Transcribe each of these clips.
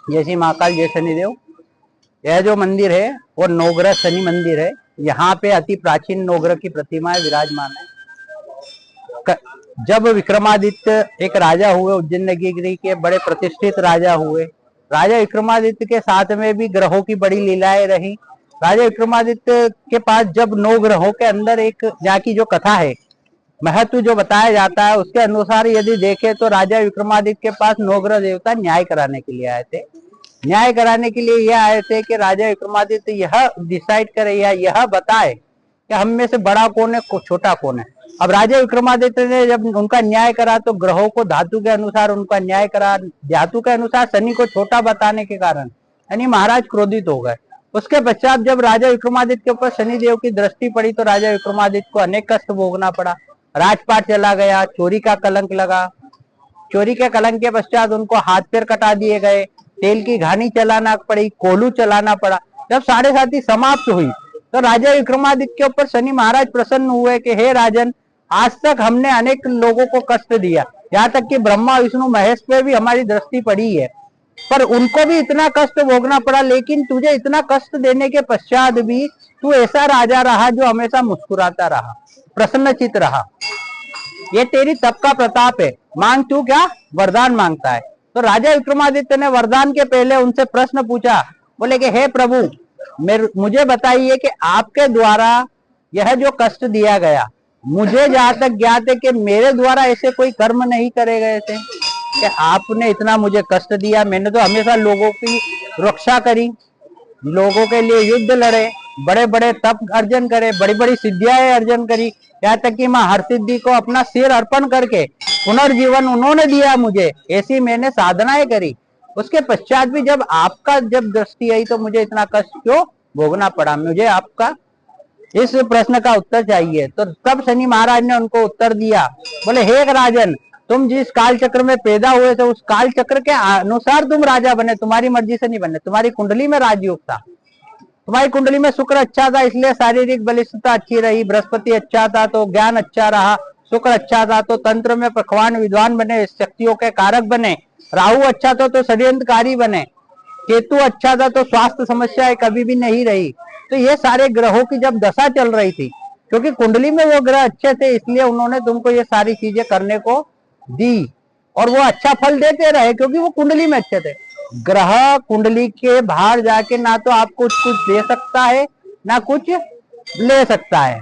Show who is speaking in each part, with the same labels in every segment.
Speaker 1: जैसे महाकाल जय शनिदेव। यह जो मंदिर है वो नवग्रह शनि मंदिर है। यहाँ पे अति प्राचीन नवग्रह की प्रतिमाएं विराजमान है। जब विक्रमादित्य एक राजा हुए, उज्जैन नगरी के बड़े प्रतिष्ठित राजा हुए, राजा विक्रमादित्य के साथ में भी ग्रहों की बड़ी लीलाएं रही। राजा विक्रमादित्य के पास जब 9 ग्रहों के अंदर एक यहाँ की जो कथा है, महत्व जो बताया जाता है, उसके अनुसार यदि देखें तो राजा विक्रमादित्य के पास 9 ग्रह देवता न्याय कराने के लिए आए थे। न्याय कराने के लिए यह आए थे कि राजा विक्रमादित्य यह डिसाइड करे या यह बताए कि हम में से बड़ा कौन है, छोटा कौन है। अब राजा विक्रमादित्य ने जब उनका न्याय करा तो ग्रहों को धातु के अनुसार उनका न्याय करा। धातु के अनुसार शनि को छोटा बताने के कारण शनि महाराज क्रोधित हो गए। उसके पश्चात जब राजा विक्रमादित्य के ऊपर शनिदेव की दृष्टि पड़ी तो राजा विक्रमादित्य को अनेक कष्ट भोगना पड़ा। राजपाट चला गया, चोरी का कलंक लगा। चोरी के कलंक के पश्चात उनको हाथ पैर कटा दिए गए, तेल की घानी चलाना पड़ी, कोल्हू चलाना पड़ा। जब 7.5 समाप्त हुई तो राजा विक्रमादित्य के ऊपर शनि महाराज प्रसन्न हुए कि हे राजन, आज तक हमने अनेक लोगों को कष्ट दिया, यहाँ तक कि ब्रह्मा विष्णु महेश पे भी हमारी दृष्टि पड़ी है, पर उनको भी इतना कष्ट भोगना पड़ा। लेकिन तुझे इतना कष्ट देने के पश्चात भी तू ऐसा राजा रहा जो हमेशा मुस्कुराता रहा, प्रसन्नचित रहा। ये तेरी तप का प्रताप है। मांग तू क्या वरदान मांगता है। तो राजा विक्रमादित्य ने वरदान के पहले उनसे प्रश्न पूछा। बोले कि हे प्रभु, मुझे बताइए कि आपके द्वारा यह जो कष्ट दिया गया, मुझे जहां तक ज्ञात है कि मेरे द्वारा ऐसे कोई कर्म नहीं करे गए थे कि आपने इतना मुझे कष्ट दिया। मैंने तो हमेशा लोगों की रक्षा करी, लोगों के लिए युद्ध लड़े, बड़े बड़े तप अर्जन करे, बड़ी बड़ी सिद्धियां अर्जन करी, यहाँ तक कि मां हर सिद्धि को अपना सिर अर्पण करके पुनर्जीवन उन्होंने दिया मुझे, ऐसी मैंने साधनाएं करी। उसके पश्चात भी जब आपका जब दृष्टि आई तो मुझे इतना कष्ट क्यों भोगना पड़ा। मुझे आपका इस प्रश्न का उत्तर चाहिए। तो तब शनि महाराज ने उनको उत्तर दिया। बोले हे राजन, तुम जिस काल चक्र में पैदा हुए थे उस काल चक्र के अनुसार तुम राजा बने, तुम्हारी मर्जी से नहीं बने। तुम्हारी कुंडली में राजयोग था, तुम्हारी कुंडली में शुक्र अच्छा था इसलिए शारीरिक बलिष्ठता अच्छी रही, बृहस्पति अच्छा था तो ज्ञान अच्छा रहा, शुक्र अच्छा था तो तंत्र में पकवान विद्वान बने, शक्तियों के कारक बने, राहु अच्छा था तो षड्यंत्रकारी बने, केतु अच्छा था तो स्वास्थ्य समस्याएं कभी भी नहीं रही। तो ये सारे ग्रहों की जब दशा चल रही थी, क्योंकि कुंडली में वो ग्रह अच्छे थे इसलिए उन्होंने तुमको ये सारी चीजें करने को दी और वो अच्छा फल देते रहे क्योंकि वो कुंडली में अच्छे थे। ग्रह कुंडली के बाहर जाके ना तो आपको कुछ दे सकता है ना कुछ ले सकता है।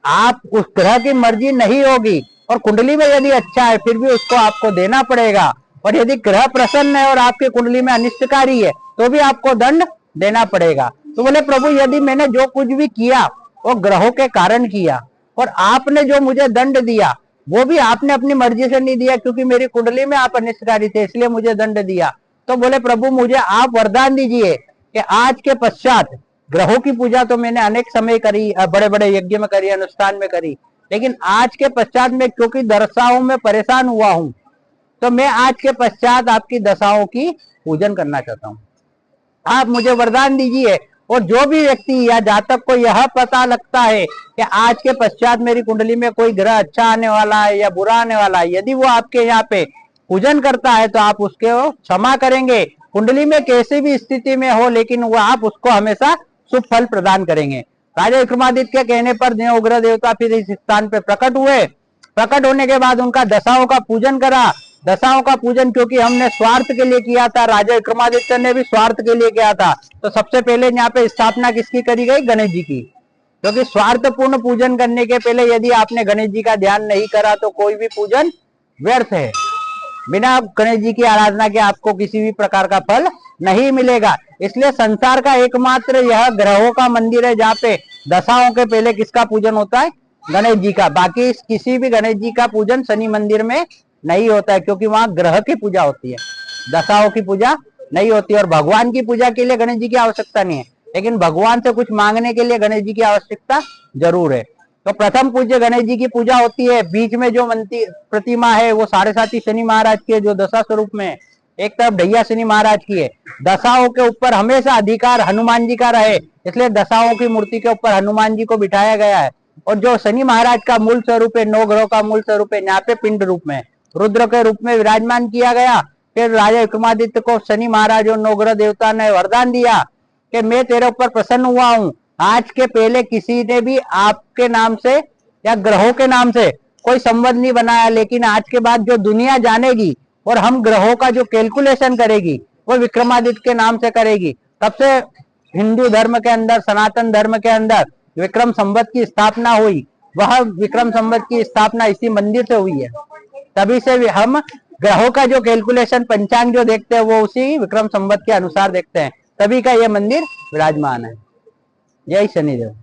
Speaker 1: आप उस ग्रह की मर्जी नहीं होगी और कुंडली में यदि अच्छा है फिर भी उसको आपको देना पड़ेगा। और यदि ग्रह प्रसन्न है और आपकी कुंडली में अनिष्टकारी है तो भी आपको दंड देना पड़ेगा। तो बोले प्रभु, यदि मैंने जो कुछ भी किया वो ग्रहों के कारण किया और आपने जो मुझे दंड दिया वो भी आपने अपनी मर्जी से नहीं दिया, क्योंकि मेरी कुंडली में आप अनिष्टकारी थे इसलिए मुझे दंड दिया। तो बोले प्रभु, मुझे आप वरदान दीजिए कि आज के पश्चात ग्रहों की पूजा तो मैंने अनेक समय करी, बड़े बड़े यज्ञ में करी, अनुष्ठान में करी, लेकिन आज के पश्चात में क्योंकि दशाओं में परेशान हुआ हूं तो मैं आज के पश्चात आपकी दशाओं की पूजन करना चाहता हूं। आप मुझे वरदान दीजिए। और जो भी व्यक्ति या जातक को यह पता लगता है कि आज के पश्चात मेरी कुंडली में कोई ग्रह अच्छा आने वाला है या बुरा आने वाला है, यदि वो आपके यहाँ पे पूजन करता है तो आप उसको क्षमा करेंगे, कुंडली में कैसी भी स्थिति में हो, लेकिन वो आप उसको हमेशा शुभ फल प्रदान करेंगे। राजा विक्रमादित्य के कहने पर नवग्रह देवता फिर इस स्थान पे प्रकट हुए। प्रकट होने के बाद उनका दशाओं का पूजन करा। दशाओं का पूजन क्योंकि हमने स्वार्थ के लिए किया था, राजा विक्रमादित्य ने भी स्वार्थ के लिए किया था, तो सबसे पहले यहाँ पे स्थापना किसकी करी गई? गणेश जी की। क्योंकि स्वार्थपूर्ण पूजन करने के पहले यदि आपने गणेश जी का ध्यान नहीं करा तो कोई भी पूजन व्यर्थ है। बिना गणेश जी की आराधना के आपको किसी भी प्रकार का फल नहीं मिलेगा। इसलिए संसार का एकमात्र यह ग्रहों का मंदिर है जहाँ पे दशाओं के पहले किसका पूजन होता है? गणेश जी का। बाकी किसी भी गणेश जी का पूजन शनि मंदिर में नहीं होता है, क्योंकि वहां ग्रह की पूजा होती है, दशाओं की पूजा नहीं होती। और भगवान की पूजा के लिए गणेश जी की आवश्यकता नहीं है, लेकिन भगवान से कुछ मांगने के लिए गणेश जी की आवश्यकता जरूर है। तो प्रथम पूज्य गणेश जी की पूजा होती है। बीच में जो प्रतिमा है वो 7.5 शनि महाराज की है जो दशा स्वरूप में, एक तरफ ढैया शनि महाराज की है। दशाओं के ऊपर हमेशा अधिकार हनुमान जी का रहे, इसलिए दशाओं की मूर्ति के ऊपर हनुमान जी को बिठाया गया है। और जो शनि महाराज का मूल स्वरूप है, 9 ग्रहों का मूल स्वरूप है, यहाँ पे पिंड रूप में रुद्र के रूप में विराजमान किया गया। फिर राजा विक्रमादित्य को शनि महाराज और नवग्रह देवता ने वरदान दिया कि मैं तेरे ऊपर प्रसन्न हुआ हूं, आज के पहले किसी ने भी आपके नाम से या ग्रहों के नाम से कोई संबंध नहीं बनाया, लेकिन आज के बाद जो दुनिया जानेगी और हम ग्रहों का जो कैलकुलेशन करेगी वो विक्रमादित्य के नाम से करेगी। तब से हिंदू धर्म के अंदर, सनातन धर्म के अंदर विक्रम संवत की स्थापना हुई। वह विक्रम संवत की स्थापना इसी मंदिर से हुई है। तभी से हम ग्रहों का जो कैलकुलेशन, पंचांग जो देखते हैं वो उसी विक्रम संवत के अनुसार देखते हैं। तभी का ये मंदिर विराजमान है। जय शनिदेव।